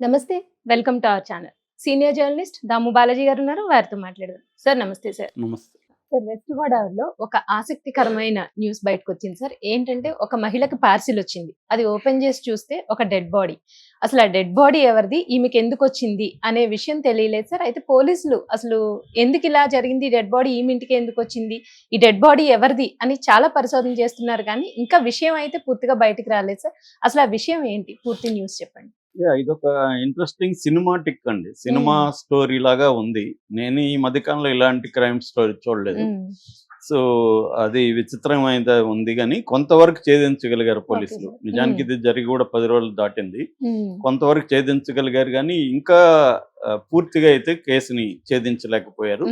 నమస్తే. Welcome to our channel. Senior journalist Damu Balaji గారు ఉన్నారు. వారితో మాట్లాడదాం. సార్ నమస్తే సార్. నమస్తే. సార్ వెస్ట్ గోదావరిలో ఒక ఆసక్తికరమైన న్యూస్ బయటకొచ్చింది సార్. ఏంటంటే ఒక మహిళకి పార్సిల్ వచ్చింది. అది ఓపెన్ చేసి చూస్తే ఒక డెడ్ బాడీ. అసలు ఆ డెడ్ బాడీ ఎవరిది? ఈమెకి ఎందుకొచ్చింది అనే విషయం తెలియలేదు సార్. అయితే పోలీసులు అసలు ఎందుకిలా జరిగింది? ఈ డెడ్ బాడీ ఈమె ఇంటికి ఎందుకొచ్చింది? ఈ డెడ్ బాడీ ఎవరిది? అని చాలా పరిశోధన చేస్తున్నారు కానీ ఇంకా విషయం అయితే పూర్తిగా బయటికి రాలేదు సార్. అసలు ఆ విషయం ఏంటి? పూర్తి న్యూస్ చెప్పండి. ఇదొక ఇంట్రెస్టింగ్ సినిమాటిక్ అండి. సినిమా స్టోరీ లాగా ఉంది. నేను ఈ మధ్యకాలంలో ఇలాంటి క్రైమ్ స్టోరీ చూడలేదు. సో అది విచిత్రమైనది ఉంది కానీ కొంతవరకు ఛేదించగలిగారు పోలీసులు. నిజానికి ఇది జరిగి కూడా 10 రోజులు దాటింది. కొంతవరకు ఛేదించగలిగారు కానీ ఇంకా పూర్తిగా అయితే కేసుని ఛేదించలేకపోయారు.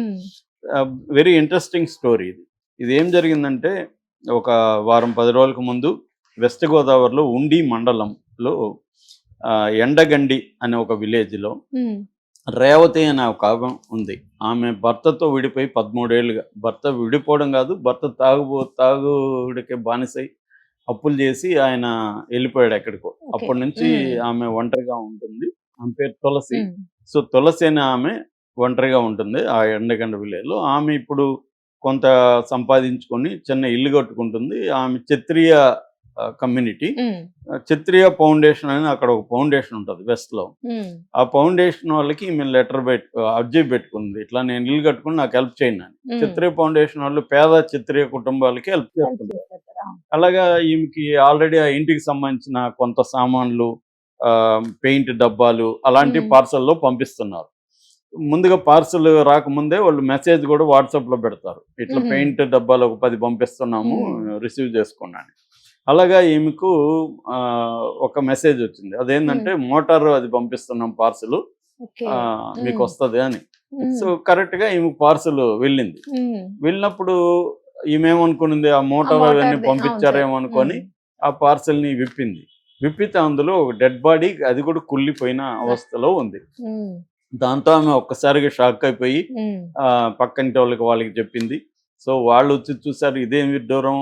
వెరీ ఇంట్రెస్టింగ్ స్టోరీ ఇది. ఇది ఏం జరిగిందంటే ఒక వారం 10 రోజులకు ముందు వెస్ట్ గోదావరిలో ఉండి మండలంలో ఎండగండి అనే ఒక విలేజ్లో రేవతి అనే ఒక ఆమె ఉంది. ఆమె భర్తతో విడిపోయి 13 ఏళ్ళుగా, భర్త విడిపోవడం కాదు, భర్త తాగుడికి బానిసై అప్పులు చేసి ఆయన వెళ్ళిపోయాడు ఎక్కడికో. అప్పటి నుంచి ఆమె ఒంటరిగా ఉంటుంది. ఆమె పేరు తులసి. సో తులసి అనే ఆమె ఒంటరిగా ఉంటుంది ఆ ఎండగండి విలేజ్లో. ఆమె ఇప్పుడు కొంత సంపాదించుకొని చిన్న ఇల్లు కట్టుకుంటుంది. ఆమె క్షత్రియ కమ్యూనిటీ. క్షత్రియ ఫౌండేషన్ అని అక్కడ ఒక ఫౌండేషన్ ఉంటుంది వెస్ట్ లో. ఆ ఫౌండేషన్ వాళ్ళకి మేము అర్జీ పెట్టుకుంది, ఇట్లా నేను ఇల్లు కట్టుకుని నాకు హెల్ప్ చేయండి అని. క్షత్రియ ఫౌండేషన్ వాళ్ళు పేద క్షత్రియ కుటుంబాలకి హెల్ప్ చేస్తుంది. అలాగా ఈమెకి ఆల్రెడీ ఆ ఇంటికి సంబంధించిన కొంత సామాన్లు, పెయింట్ డబ్బాలు అలాంటి పార్సల్లో పంపిస్తున్నారు. ముందుగా పార్సల్ రాకముందే వాళ్ళు మెసేజ్ కూడా వాట్సాప్ లో పెడతారు, ఇట్లా పెయింట్ డబ్బాలు ఒక 10 పంపిస్తున్నాము, రిసీవ్ చేసుకున్నాను. అలాగా ఈమెకు ఒక మెసేజ్ వచ్చింది. అదేంటంటే మోటార్ అది పంపిస్తున్నాం పార్సల్, మీకు వస్తుంది అని. సో కరెక్ట్ గా ఈమె పార్సల్ వెళ్ళింది. వెళ్ళినప్పుడు ఈమెమనుకునింది, ఆ మోటార్ అవన్నీ పంపించారేమో అనుకొని ఆ పార్సల్ ని విప్పితే అందులో ఒక డెడ్ బాడీ, అది కూడా కుళ్ళిపోయిన అవస్థలో ఉంది. దాంతో ఆమె ఒక్కసారిగా షాక్ అయిపోయి పక్కింటి వాళ్ళకి చెప్పింది. సో వాళ్ళు వచ్చి చూసారు, ఇదేం విడ్డూరం,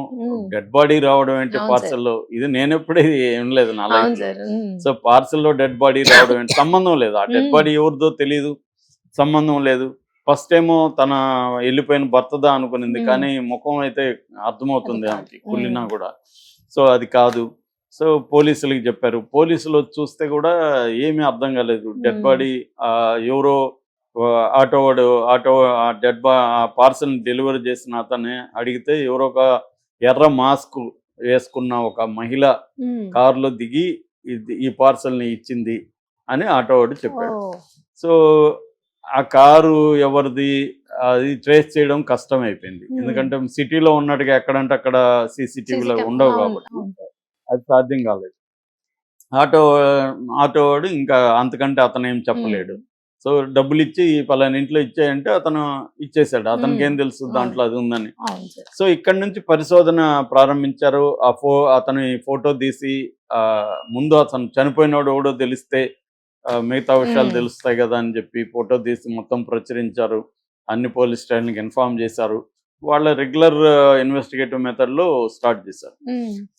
డెడ్ బాడీ రావడం ఏంటి పార్సల్లో, ఇది నేనెప్పుడే ఏం లేదు నా లైఫ్. సో పార్సల్లో డెడ్ బాడీ రావడం ఏంటి, సంబంధం లేదు, ఆ డెడ్ బాడీ ఎవరిదో తెలియదు, సంబంధం లేదు. ఫస్ట్ ఏమో తన వెళ్ళిపోయిన భర్తదా అనుకునింది, కానీ ముఖం అయితే అర్థమవుతుంది ఆమెకి కుళ్ళినా కూడా. సో అది కాదు. సో పోలీసులకి చెప్పారు. పోలీసులు చూస్తే కూడా ఏమీ అర్థం కాలేదు. డెడ్ బాడీ ఎవరో ఆ పార్సల్ డెలివరీ చేసిన అతన్ని అడిగితే ఎవరో ఒక ఎర్ర మాస్క్ వేసుకున్న ఒక మహిళ కారులో దిగి ఈ పార్సల్ని ఇచ్చింది అని ఆటో వాడు చెప్పాడు. సో ఆ కారు ఎవరిది అది ట్రేస్ చేయడం కష్టం అయిపోయింది, ఎందుకంటే సిటీలో ఉన్నట్టుగా ఎక్కడంటే అక్కడ సీసీటీవీలో ఉండవు కాబట్టి అది సాధ్యం కాలేదు. ఆటో వాడు ఇంకా అంతకంటే అతను ఏం చెప్పలేడు. సో డబ్బులు ఇచ్చి పలానా ఇంట్లో ఇచ్చాయంటే అతను ఇచ్చేసాడు, అతనికి ఏం తెలుసు దాంట్లో అది ఉందని. సో ఇక్కడ నుంచి పరిశోధన ప్రారంభించారు. అతని ఫోటో తీసి ముందు అతను చనిపోయినోడు ఎవడో తెలిస్తే మిగతా విషయాలు తెలుస్తాయి కదా అని చెప్పి ఫోటో తీసి మొత్తం ప్రచురించారు. అన్ని పోలీస్ స్టేషన్కి ఇన్ఫార్మ్ చేశారు. వాళ్ళ రెగ్యులర్ ఇన్వెస్టిగేటివ్ మెథడ్ లో స్టార్ట్ చేశారు.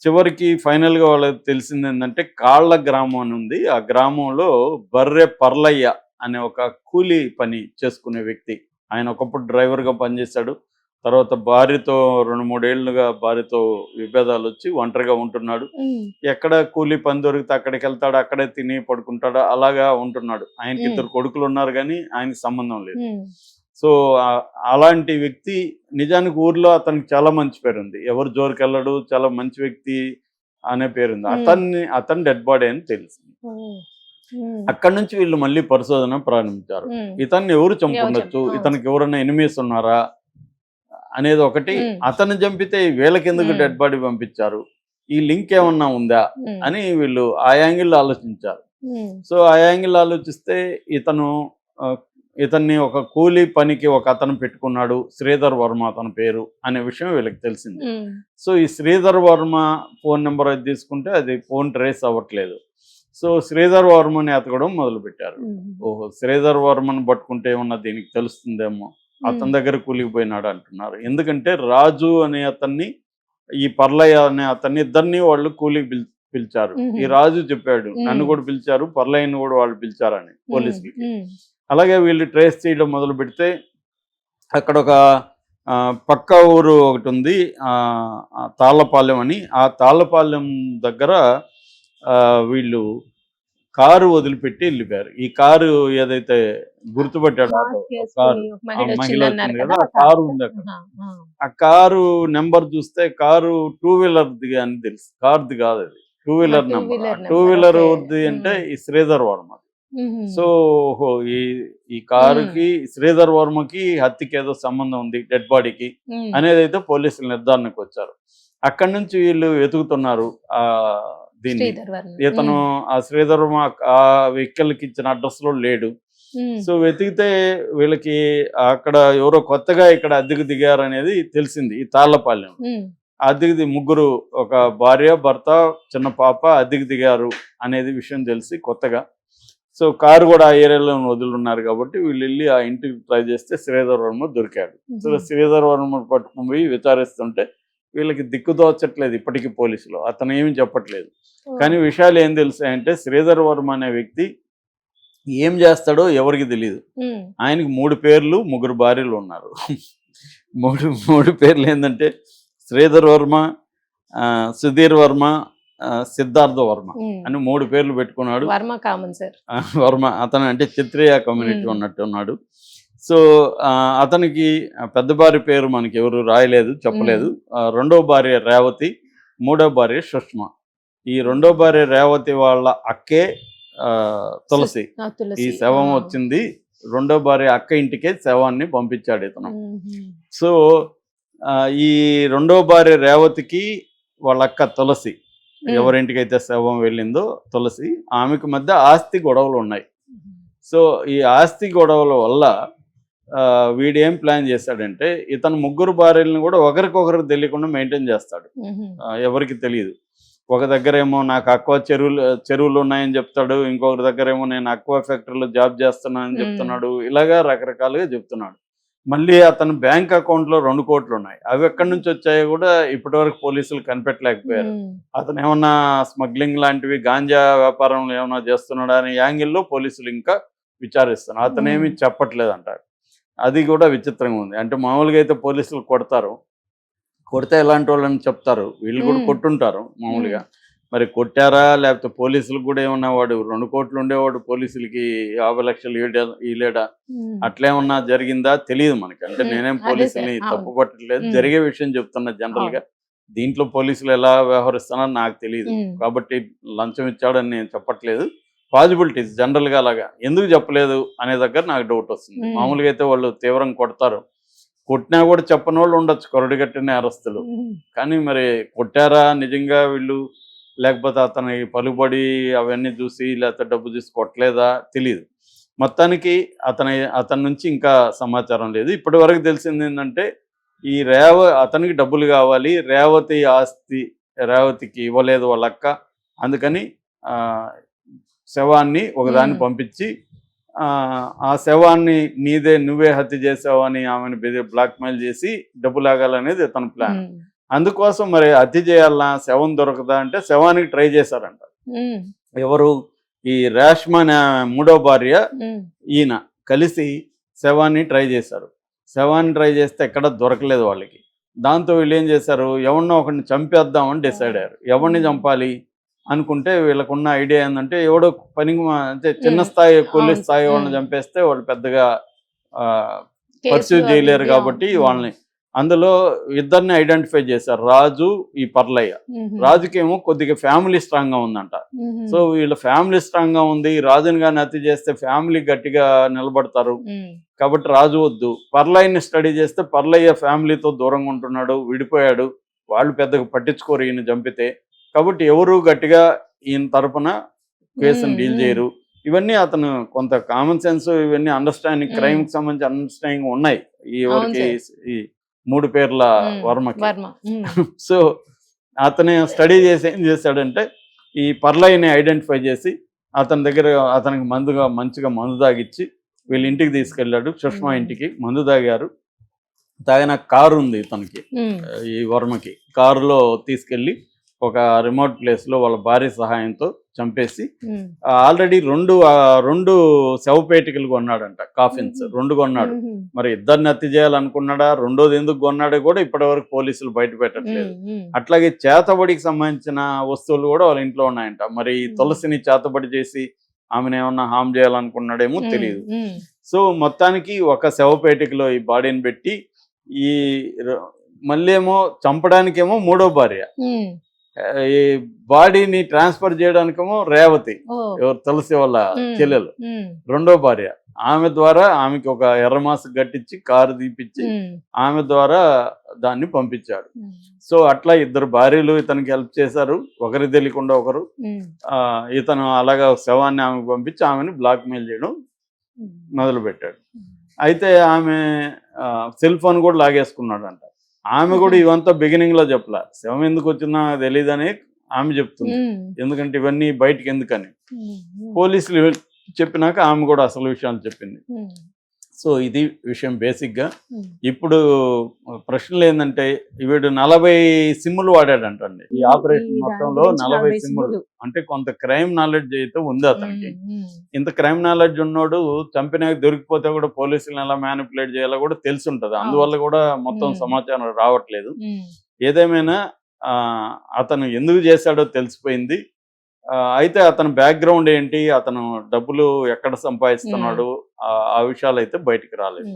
చివరికి ఫైనల్ గా వాళ్ళకి తెలిసింది ఏంటంటే కాళ్ళ గ్రామం అని ఉంది. ఆ గ్రామంలో బర్రె పర్లయ్య అనే ఒక కూలీ పని చేసుకునే వ్యక్తి. ఆయన ఒకప్పుడు డ్రైవర్ గా పనిచేశాడు. తర్వాత భార్యతో 2-3 ఏళ్లుగా భార్యతో విభేదాలు వచ్చి ఒంటరిగా ఉంటున్నాడు. ఎక్కడ కూలీ పని దొరికితే అక్కడికి వెళ్తాడు, అక్కడే తిని పడుకుంటాడు, అలాగా ఉంటున్నాడు. ఆయనకి 2 కొడుకులు ఉన్నారు కానీ ఆయనకి సంబంధం లేదు. సో అలాంటి వ్యక్తి నిజానికి ఊర్లో అతనికి చాలా మంచి పేరు ఉంది, ఎవరు జోరికి వెళ్ళడు, చాలా మంచి వ్యక్తి అనే పేరుంది. అతని డెడ్ బాడీ అని తెలిసింది. అక్కడి నుంచి వీళ్ళు మళ్ళీ పరిశోధన ప్రారంభించారు. ఇతన్ని ఎవరు చంపుండొచ్చు, ఇతనికి ఎవరైనా ఎనిమీస్ ఉన్నారా అనేది ఒకటి. అతన్ని చంపితే వీళ్ళకి ఎందుకు డెడ్ బాడీ పంపించారు, ఈ లింక్ ఏమన్నా ఉందా అని వీళ్ళు ఆ యాంగిల్లో ఆలోచించారు. సో ఆ యాంగిల్ ఆలోచిస్తే ఇతన్ని ఒక కూలీ పనికి ఒక అతను పెట్టుకున్నాడు, శ్రీధర్ వర్మ అతని పేరు అనే విషయం వీళ్ళకి తెలిసింది. సో ఈ శ్రీధర్ వర్మ ఫోన్ నెంబర్ అది తీసుకుంటే అది ఫోన్ ట్రేస్ అవ్వట్లేదు. సో శ్రీధర్ వర్మని ఎతకడం మొదలు పెట్టారు. ఓహో, శ్రీధర్ వర్మని పట్టుకుంటే ఏమన్నా దీనికి తెలుస్తుందేమో, అతని దగ్గర కూలిపోయినాడు అంటున్నారు. ఎందుకంటే రాజు అనే అతన్ని, ఈ పర్లయ్య అనే అతన్ని, ఇద్దరిని వాళ్ళు కూలికి పిలిచారు. మ్మ్. ఈ రాజు చెప్పాడు నన్ను మ్మ్. కూడా పిలిచారు, పర్లైన్ కూడా వాళ్ళు పిలిచారని పోలీసులకి. మ్మ్. అలాగే వీళ్ళు ట్రేస్ చేయడం మొదలు పెడితే అక్కడ ఒక పక్క ఊరు ఒకటి ఉంది, తాళ్ళపాలెం అని. ఆ తాళ్ళపాలెం దగ్గర వీళ్ళు కారు వదిలిపెట్టి వెళ్ళిపోయారు. ఈ కారు ఏదైతే గుర్తుపట్టాడు ఆటో, మాస్క్ కారు వేసుకుని ఒక మహిళ మహిళ వచ్చిందన్నారు వచ్చింది కదా, కదా, ఆ ఆ కారు కారు. ఉంది అక్కడ. ఆ, ఆ. ఆ కారు నెంబర్ చూస్తే కారు 2 వీలర్ది అని తెలుసు, కార్ది కాదు అది, 2 wheeler two number. Wheeler 2 number. Wheeler okay. The అంటే ఈ శ్రీధర్ వర్మ. మ్మ్. సో ఓహో, ఈ కారుకి శ్రీధర్ వర్మకి హత్యకి ఏదో సంబంధం ఉంది, డెడ్ బాడీకి మ్మ్. అనేది అయితే పోలీసులు నిర్ధారణకు వచ్చారు. అక్కడి నుంచి వీళ్ళు వెతుకుతున్నారు ఆ దీన్ని. శ్రీధర్ వర్మ. ఇతను ఆ శ్రీధర్ వర్మ ఆ వెహికల్కి ఇచ్చిన అడ్రస్ లో లేడు. మ్మ్. సో వెతికితే వీళ్ళకి అక్కడ ఎవరో కొత్తగా ఇక్కడ అద్దెకు దిగారు అనేది తెలిసింది. ఈ తాళ్ళపాలెం మ్మ్. అద్దెకు ముగ్గురు, ఒక భార్య భర్త చిన్న పాప అద్దెకు దిగారు అనేది విషయం తెలిసి కొత్తగా. సో కారు కూడా ఆ ఏరియాలో వదులున్నారు కాబట్టి వీళ్ళు వెళ్ళి ఆ ఇంటికి ట్రై చేస్తే శ్రీధర్ వర్మ దొరికాడు. సో శ్రీధర్ వర్మ పట్టుకుని పోయి విచారిస్తుంటే వీళ్ళకి దిక్కుదోచట్లేదు ఇప్పటికీ పోలీసులు, అతను ఏమి చెప్పట్లేదు. కానీ విషయాలు ఏం తెలుసాయంటే శ్రీధర్ వర్మ అనే వ్యక్తి ఏం చేస్తాడో ఎవరికి తెలియదు. మ్మ్. ఆయనకి 3 పేర్లు 3 భార్యలు ఉన్నారు. మూడు పేర్లు ఏంటంటే శ్రీధర్ వర్మ, సుధీర్ వర్మ, సిద్ధార్థ వర్మ మ్మ్. అని 3 పేర్లు పెట్టుకున్నాడు. Varma common sir. వర్మ అతను అంటే క్షత్రియ కమ్యూనిటీ ఉన్నట్టు ఉన్నాడు. సో అతనికి పెద్ద భార్య పేరు మనకి ఎవరు రాయలేదు, చెప్పలేదు. రెండో భార్య రేవతి, మూడో భార్య సుష్మ. ఈ రెండో భార్య రేవతి వాళ్ళ అక్కే తులసి. ఆ, ఈ తులసి. శవం ఆ. వచ్చింది రెండో భార్య అక్క ఇంటికే శవాన్ని పంపించాడు ఇతను. మ్మ్. సో ఈ రెండో భార్య రేవతికి వాళ్ళ అక్క తులసి, ఎవరింటికైతే శవం వెళ్ళిందో తులసి, ఆమెకు మధ్య ఆస్తి గొడవలు ఉన్నాయి. సో ఈ ఆస్తి గొడవల వల్ల వీడు ఏం ప్లాన్ చేశాడంటే ఇతను 3 భార్యలను కూడా ఒకరికొకరు తెలియకుండా మెయింటైన్ చేస్తాడు. మ్మ్. ఎవరికి తెలియదు. ఒక దగ్గర ఏమో నాకు అక్వా చెరువులు ఉన్నాయని చెప్తాడు, ఇంకొకరి దగ్గర ఏమో నేను అక్వా ఫ్యాక్టరీలో జాబ్ చేస్తున్నానని చెప్తున్నాడు. ఇలాగా రకరకాలుగా చెప్తున్నాడు. మళ్ళీ అతను బ్యాంక్ అకౌంట్లో 2 కోట్లు ఉన్నాయి. అవి ఎక్కడి నుంచి వచ్చాయో కూడా ఇప్పటివరకు పోలీసులు కనిపెట్టలేకపోయారు. మ్మ్. అతను ఏమన్నా స్మగ్లింగ్ లాంటివి గాంజా వ్యాపారం ఏమన్నా చేస్తున్నాడా అనే యాంగిల్లో పోలీసులు ఇంకా విచారిస్తున్నారు. అతనేమి చెప్పట్లేదు అంటారు. అది కూడా విచిత్రంగా ఉంది. అంటే మామూలుగా అయితే పోలీసులు కొడితే ఎలాంటి వాళ్ళని చెప్తారు, వీళ్ళు కూడా కొట్టుంటారు మామూలుగా. మరి కొట్టారా లేకపోతే పోలీసులకు కూడా ఏమన్నా వాడు 2 కోట్లు ఉండేవాడు పోలీసులకి 50 లక్షలు ఇలేడా, అట్లేమన్నా జరిగిందా తెలియదు మనకి. అంటే నేనేం పోలీసుల్ని తప్పు పట్టట్లేదు, జరిగే విషయం చెప్తున్నా జనరల్ గా. దీంట్లో పోలీసులు ఎలా వ్యవహరిస్తున్నారో నాకు తెలియదు కాబట్టి లంచం ఇచ్చాడని నేను చెప్పట్లేదు. పాజిబిలిటీస్ జనరల్ గా అలాగా ఎందుకు చెప్పలేదు అనే దగ్గర నాకు డౌట్ వస్తుంది. మామూలుగా అయితే వాళ్ళు తీవ్రంగా కొడతారు, కొట్టినా కూడా చెప్పని వాళ్ళు ఉండొచ్చు, కొరడుగట్టిన అరెస్టులు. కానీ మరి కొట్టారా నిజంగా వీళ్ళు, లేకపోతే అతని పలుబడి అవన్నీ చూసి లేకపోతే డబ్బు చూసి కొట్టలేదా తెలియదు. మొత్తానికి అతని నుంచి ఇంకా సమాచారం లేదు. ఇప్పటి వరకు తెలిసింది ఏంటంటే ఈ అతనికి డబ్బులు కావాలి, రేవతికి ఇవ్వలేదు వాళ్ళ అక్క, అందుకని శవాన్ని ఒకదాన్ని పంపించి ఆ శవాన్ని నువ్వే హత్య చేసావు అని ఆమెను బ్లాక్మెయిల్ చేసి డబ్బు లాగాలనేది ఇతని ప్లాన్. అందుకోసం మరి హత్య చేయాలన్నా శవం దొరకదా అంటే శవానికి ట్రై చేశారంట. ఎవరు? ఈ రేష్మ అనే 3వ భార్య ఈయన కలిసి శవాన్ని ట్రై చేశారు. శవాన్ని ట్రై చేస్తే ఎక్కడ దొరకలేదు వాళ్ళకి. దాంతో వీళ్ళు ఏం చేశారు, ఎవరినో ఒకరిని చంపేద్దామని డిసైడ్ అయ్యారు. ఎవరిని చంపాలి అనుకుంటే వీళ్ళకున్న ఐడియా ఏంటంటే ఎవడో అంటే చిన్న స్థాయి కూలీ స్థాయి వాళ్ళని చంపేస్తే వాళ్ళు పెద్దగా పర్సూ చేయలేరు కాబట్టి వాళ్ళని, అందులో ఇద్దరిని ఐడెంటిఫై చేశారు, రాజు, ఈ పర్లయ్య. రాజుకేమో కొద్దిగా ఫ్యామిలీ స్ట్రాంగ్ గా ఉందంట. సో వీళ్ళ ఫ్యామిలీ స్ట్రాంగ్ గా ఉంది, రాజుని కానీ హత్య చేస్తే ఫ్యామిలీ గట్టిగా నిలబడతారు కాబట్టి రాజు వద్దు. పర్లయ్యని స్టడీ చేస్తే పర్లయ్య ఫ్యామిలీతో దూరంగా ఉంటున్నాడు, విడిపోయాడు, వాళ్ళు పెద్దగా పట్టించుకోరు ఈయన చంపితే. కాబట్టి ఎవరు గట్టిగా ఈయన తరపున కేసును డీల్ చేయరు. ఇవన్నీ అతను కొంత కామన్ సెన్స్, ఇవన్నీ అండర్స్టాండింగ్, క్రైమ్ కి సంబంధించి అండర్స్టాండింగ్ ఉన్నాయి ఎవరికి, ఈ 3 పేర్ల వర్మకి. సో అతను స్టడీ చేసి ఏం చేశాడంటే ఈ పర్లయ్యని ఐడెంటిఫై చేసి అతనికి మంచిగా మందు తాగిచ్చి వీళ్ళ ఇంటికి తీసుకెళ్ళాడు. సుష్మా ఇంటికి మందు తాగారు. తాగిన కారు ఉంది ఇతనికి, ఈ వర్మకి. కారులో తీసుకెళ్ళి ఒక రిమోట్ ప్లేస్ లో వాళ్ళ భార్య సహాయంతో చంపేసి ఉమ్, ఆల్రెడీ రెండు శవపేటికలు కొన్నాడంట, కాఫిన్స్ రెండు కొన్నాడు. ఉమ్, మరి ఇద్దరిని హత్య చేయాలనుకున్నాడా, రెండోది ఎందుకు కొన్నాడో కూడా ఇప్పటి వరకు పోలీసులు బయట పెట్టట్లేదు. అట్లాగే చేతబడికి సంబంధించిన వస్తువులు కూడా వాళ్ళ ఇంట్లో ఉన్నాయంట. మరి ఈ తులసిని చేతబడి చేసి ఆమెను ఏమన్నా హామ్ చేయాలనుకున్నాడేమో తెలియదు. సో మొత్తానికి ఒక శవపేటికలో ఈ బాడీని పెట్టి ఈ మళ్ళీ ఏమో చంపడానికేమో మూడో భార్య, ఈ బాడీని ట్రాన్స్ఫర్ చేయడానికేమో రేవతి, ఎవరు తులసి వాళ్ళ చెల్లెలు, రెండో భార్య. ఆమె ద్వారా ఆమెకి ఒక ఎర్రమాస కట్టించి కారు తీపిచ్చి ఆమె ద్వారా దాన్ని పంపించాడు. సో అట్లా ఇద్దరు భార్యలు ఇతనికి హెల్ప్ చేశారు, ఒకరికి తెలియకుండా ఒకరు. ఇతను అలాగా శవాన్ని ఆమెకు పంపించి ఆమెను బ్లాక్ మెయిల్ చేయడం మొదలు పెట్టాడు. అయితే ఆమె సెల్ ఫోన్ కూడా లాగేసుకున్నాడు అంట. ఆమె కూడా ఇవంతా బిగినింగ్ లో చెప్పలా, శవం ఎందుకు వచ్చిందో తెలియదని ఆమె చెప్తుంది. ఎందుకంటే ఇవన్నీ బయటికి ఎందుకని పోలీసులు చెప్పినాక ఆమె కూడా అసలు విషయాలు చెప్పింది. సో ఇది విషయం బేసిక్ గా. ఇప్పుడు ప్రశ్నలు ఏంటంటే వీడు 40 సిమ్ములు వాడాడంటండి ఈ ఆపరేషన్ మొత్తంలో. 40 సిమ్ములు అంటే కొంత క్రైమ్ నాలెడ్జ్ అయితే ఉంది అతనికి. ఇంత క్రైమ్ నాలెడ్జ్ ఉన్నోడు చంపినాక దొరికిపోతే కూడా పోలీసులను ఎలా మ్యానిపులేట్ చేయాలో కూడా తెలిసి ఉంటది. అందువల్ల కూడా మొత్తం సమాచారం రావట్లేదు. ఏదేమైనా అతను ఎందుకు చేశాడో తెలిసిపోయింది. అయితే అతని బ్యాక్గ్రౌండ్ ఏంటి, అతను డబ్బులు ఎక్కడ సంపాదిస్తున్నాడు, ఆ విషయాలు అయితే బయటికి రాలేదు.